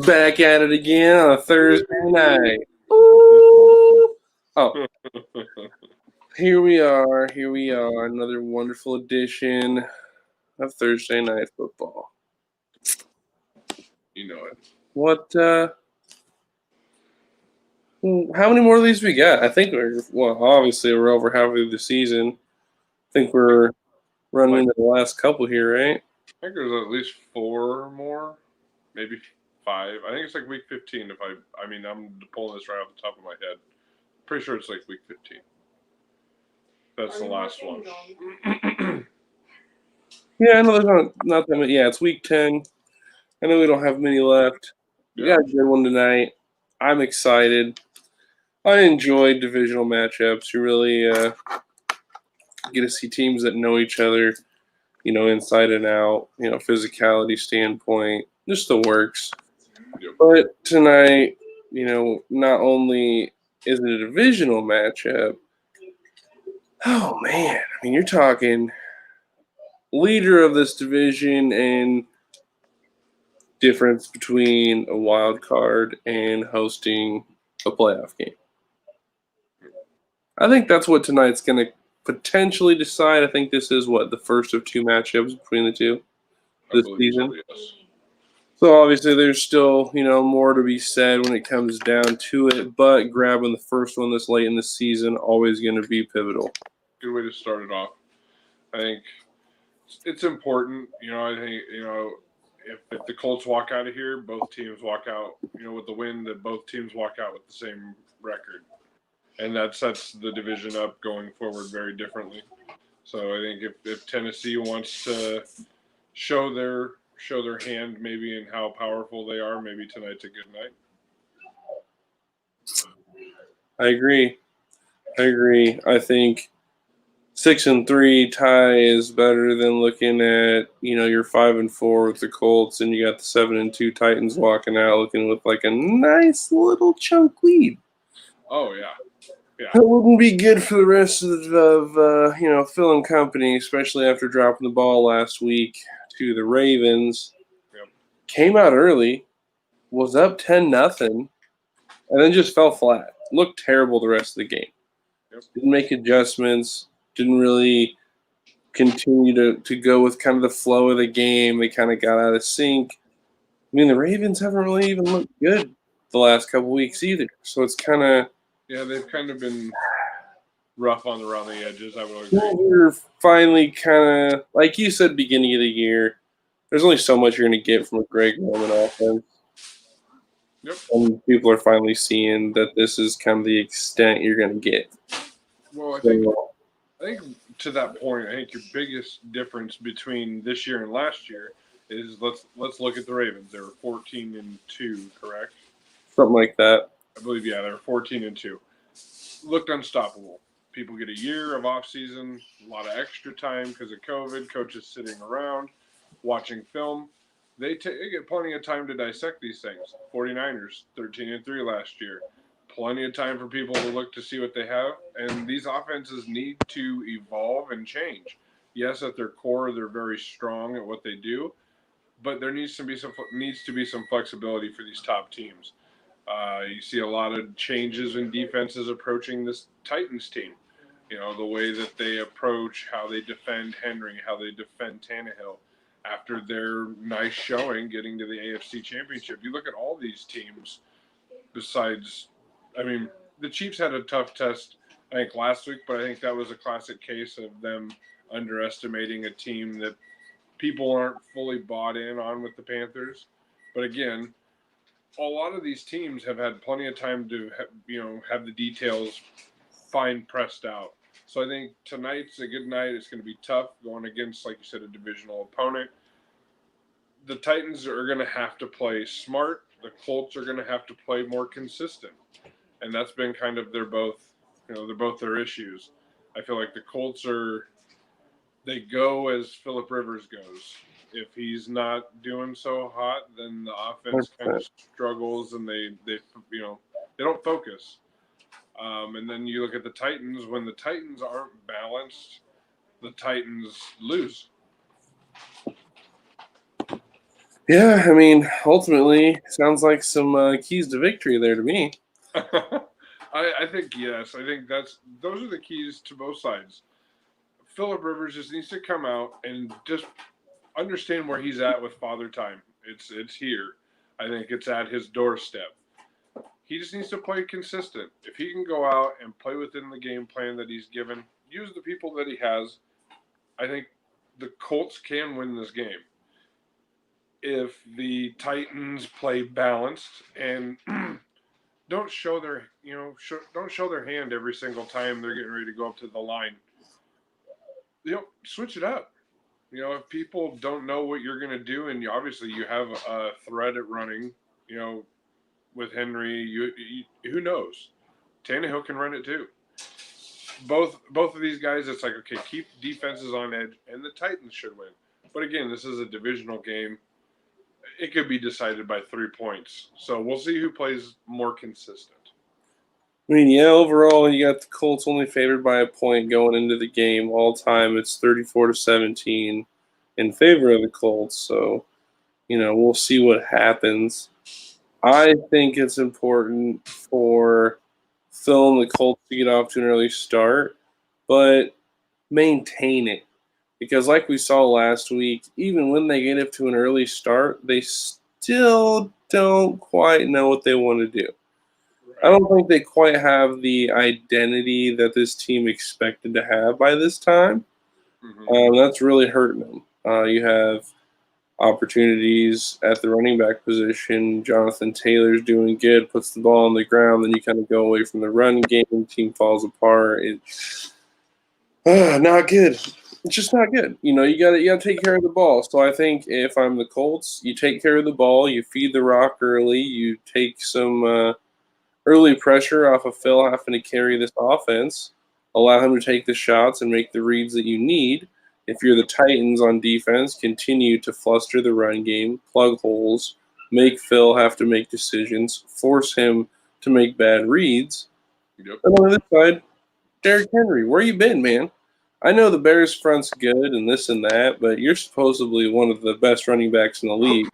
Back at it again on a Thursday night. Ooh. Oh, here we are. Here we are. Another wonderful edition of Thursday Night Football. You know it. What, how many more of these we got? I think obviously we're over halfway the season. I think we're running into the last couple here, right? I think there's at least 4 more, maybe 5. I think it's like week 15. I'm pulling this right off the top of my head. Pretty sure it's like week 15. That's the last one. Yeah, I know there's not that many. Yeah, it's week 10. I know we don't have many left. We got a good one tonight. I'm excited. I enjoy divisional matchups. You really get to see teams that know each other, inside and out, physicality standpoint, just the works. Yep. But tonight, not only is it a divisional matchup, oh man, I mean, you're talking leader of this division and difference between a wild card and hosting a playoff game. I think that's what tonight's going to potentially decide. I think this is the first of 2 matchups between the two this season. So, yes. So obviously there's still, more to be said when it comes down to it, but grabbing the first one this late in the season always going to be pivotal. Good way to start it off. I think it's important. I think, if the Colts walk out of here, both teams walk out, with the win, that both teams walk out with the same record. And that sets the division up going forward very differently. So I think if Tennessee wants to show their hand maybe in how powerful they are, maybe tonight's a good night. I agree. I think 6-3 tie is better than looking at, your 5-4 with the Colts and you got the 7-2 Titans walking out looking with like a nice little chunk lead. Oh yeah. Yeah. That wouldn't be good for the rest of Phil and company, especially after dropping the ball last week to the Ravens. Yep. Came out early, was up 10-0, and then just fell flat. Looked terrible the rest of the game. Yep. Didn't make adjustments. Didn't really continue to go with kind of the flow of the game. They kind of got out of sync. I mean, the Ravens haven't really even looked good the last couple weeks either. So it's kind of... Yeah, they've kind of been rough around the edges, I would agree. We're finally kind of, like you said, beginning of the year, there's only so much you're going to get from a Greg Roman offense. Yep. And people are finally seeing that this is kind of the extent you're going to get. Well, I think to that point, I think your biggest difference between this year and last year is let's look at the Ravens. They were 14-2, correct? Something like that. I believe, yeah, they were 14-2. Looked unstoppable. People get a year of off season, a lot of extra time because of COVID. Coaches sitting around watching film. They get plenty of time to dissect these things. 49ers 13-3 last year. Plenty of time for people to look to see what they have, and these offenses need to evolve and change. Yes, at their core, they're very strong at what they do, but there needs to be some flexibility for these top teams. You see a lot of changes in defenses approaching this Titans team. The way that they approach, how they defend Henry, how they defend Tannehill after their nice showing getting to the AFC Championship. You look at all these teams besides, the Chiefs had a tough test, I think, last week, but I think that was a classic case of them underestimating a team that people aren't fully bought in on with the Panthers. But again, a lot of these teams have had plenty of time to, have the details fine pressed out. So I think tonight's a good night. It's going to be tough going against, like you said, a divisional opponent. The Titans are going to have to play smart. The Colts are going to have to play more consistent. And that's been kind of they're both their issues. I feel like the Colts they go as Phillip Rivers goes. If he's not doing so hot, then the offense kind of struggles and they don't focus. And then you look at the Titans. When the Titans aren't balanced, the Titans lose. Yeah, I mean, ultimately, sounds like some keys to victory there to me. I think yes. I think those are the keys to both sides. Philip Rivers just needs to come out and just understand where he's at with Father Time. It's here. I think it's at his doorstep. He just needs to play consistent. If he can go out and play within the game plan that he's given, use the people that he has, I think the Colts can win this game. If the Titans play balanced and don't show their don't show their hand every single time they're getting ready to go up to the line. Switch it up. If people don't know what you're going to do, and obviously you have a threat at running, you know, with Henry, who knows? Tannehill can run it too. Both of these guys, it's like, okay, keep defenses on edge, and the Titans should win. But again, this is a divisional game. It could be decided by 3 points. So we'll see who plays more consistent. I mean, yeah, overall, you got the Colts only favored by a point going into the game. All time, it's 34-17 in favor of the Colts. So, we'll see what happens. I think it's important for Phil and the Colts to get off to an early start, but maintain it. Because, like we saw last week, even when they get up to an early start, they still don't quite know what they want to do. I don't think they quite have the identity that this team expected to have by this time. That's really hurting them. You have opportunities at the running back position. Jonathan Taylor's doing good, puts the ball on the ground, then you kind of go away from the run game. Team falls apart. It's not good. It's just not good. You gotta take care of the ball. So I think if I'm the Colts, you take care of the ball, you feed the rock early, you take some early pressure off of Phil having to carry this offense, allow him to take the shots and make the reads that you need. If you're the Titans on defense, continue to fluster the run game, plug holes, make Phil have to make decisions, force him to make bad reads. Yep. And on the other side, Derrick Henry, where you been, man? I know the Bears front's good and this and that, but you're supposedly one of the best running backs in the league,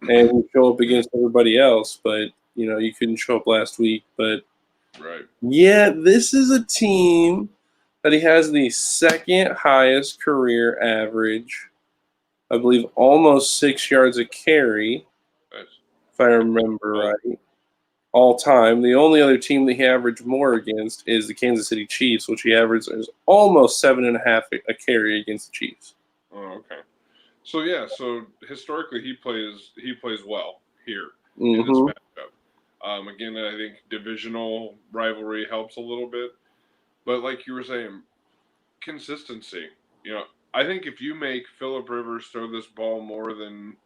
and you show up against everybody else, but you couldn't show up last week. But Right. yeah, this is a team that he has the second highest career average. I believe almost 6 yards a carry, Nice. if I remember right. All time. The only other team that he averaged more against is the Kansas City Chiefs, which he averaged almost 7.5 a carry against the Chiefs. Oh, okay. So yeah, historically he plays well here in this Mm-hmm. matchup. Again, I think divisional rivalry helps a little bit, but like you were saying, consistency. I think if you make Philip Rivers throw this ball more than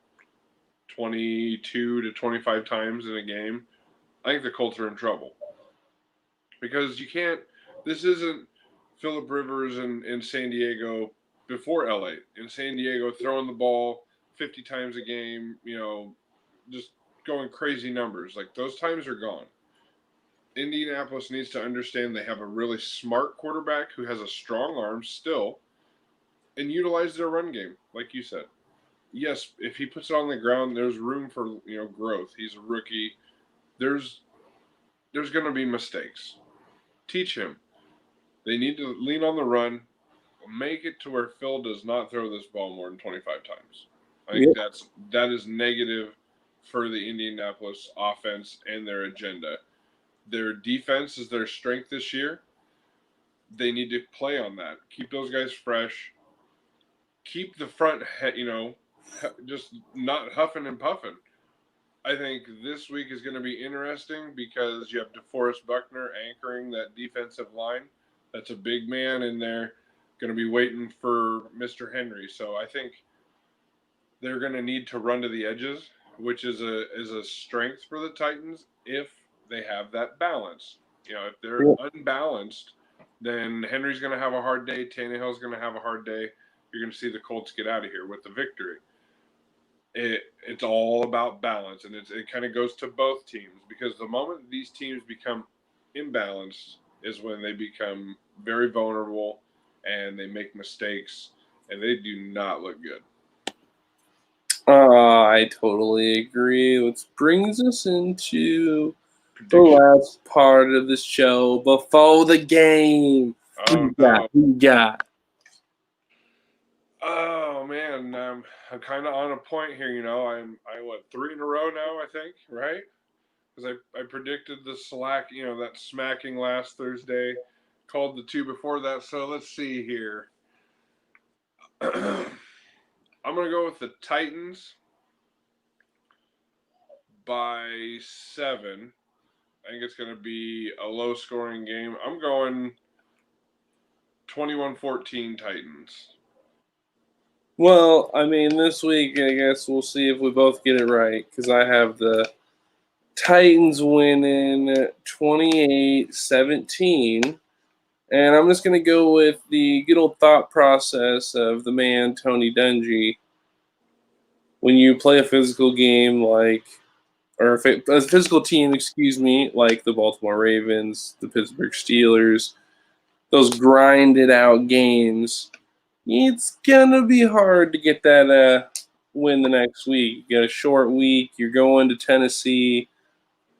22 to 25 times in a game, I think the Colts are in trouble because you can't. This isn't Philip Rivers in San Diego before LA. In San Diego, throwing the ball 50 times a game, just going crazy numbers. Like those times are gone. Indianapolis needs to understand they have a really smart quarterback who has a strong arm still and utilize their run game, like you said. Yes, if he puts it on the ground, there's room for growth. He's a rookie. There's going to be mistakes. Teach him. They need to lean on the run, make it to where Phil does not throw this ball more than 25 times. I think that is negative for the Indianapolis offense and their agenda. Their defense is their strength this year. They need to play on that. Keep those guys fresh. Keep the front, just not huffing and puffing. I think this week is going to be interesting because you have DeForest Buckner anchoring that defensive line. That's a big man in there, going to be waiting for Mr. Henry. So I think they're going to need to run to the edges, which is a strength for the Titans if they have that balance. If they're unbalanced, then Henry's going to have a hard day. Tannehill's going to have a hard day. You're going to see the Colts get out of here with the victory. It's all about balance, and it kind of goes to both teams because the moment these teams become imbalanced is when they become very vulnerable and they make mistakes, and they do not look good. I totally agree. Which brings us into the Prediction. last part of the show before the game. Oh no. Who you got? Oh man, I'm kind of on a point here. I what 3 in a row now. I think right because I predicted the that smacking last Thursday, called the 2 before that. So let's see here. I'm gonna go with the Titans by 7. I think it's gonna be a low scoring game. I'm going 21-14 Titans. Well, I mean, this week, I guess we'll see if we both get it right because I have the Titans winning 28-17. And I'm just going to go with the good old thought process of the man, Tony Dungy. When you play a physical game a physical team, excuse me, like the Baltimore Ravens, the Pittsburgh Steelers, those grinded out games, it's gonna be hard to get that win the next week. You got a short week. You're going to Tennessee.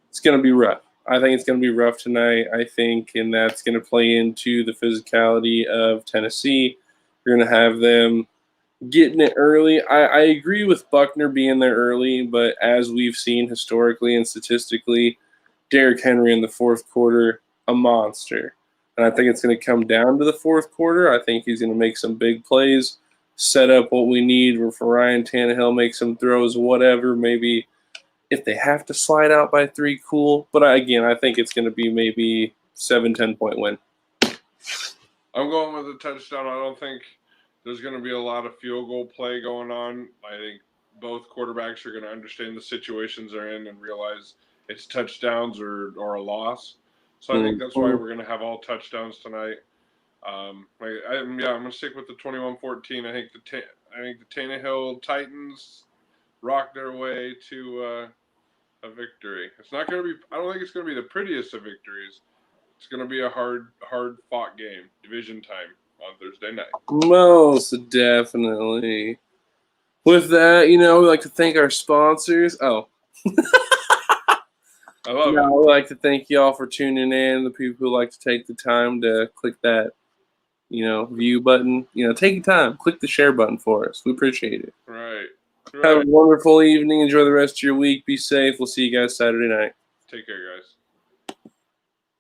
It's gonna be rough. I think it's gonna be rough tonight. I think, and that's gonna play into the physicality of Tennessee. You're gonna have them getting it early. I agree with Buckner being there early, but as we've seen historically and statistically, Derrick Henry in the fourth quarter, a monster. And I think it's going to come down to the fourth quarter. I think he's going to make some big plays, set up what we need for Ryan Tannehill, make some throws, whatever. Maybe if they have to slide out by 3, cool. But again, I think it's going to be maybe 7-10 point win. I'm going with a touchdown. I don't think there's going to be a lot of field goal play going on. I think both quarterbacks are going to understand the situations they're in and realize it's touchdowns or a loss. So I think that's why we're going to have all touchdowns tonight. I'm going to stick with the 21-14. I think the Tannehill Titans rock their way to a victory. It's not going to be. I don't think it's going to be the prettiest of victories. It's going to be a hard fought game. Division time on Thursday night. Most definitely. With that, we like to thank our sponsors. Oh. I love it. I would like to thank y'all for tuning in. The people who like to take the time to click that, view button. Take your time. Click the share button for us. We appreciate it. Right. Have a wonderful evening. Enjoy the rest of your week. Be safe. We'll see you guys Saturday night. Take care, guys.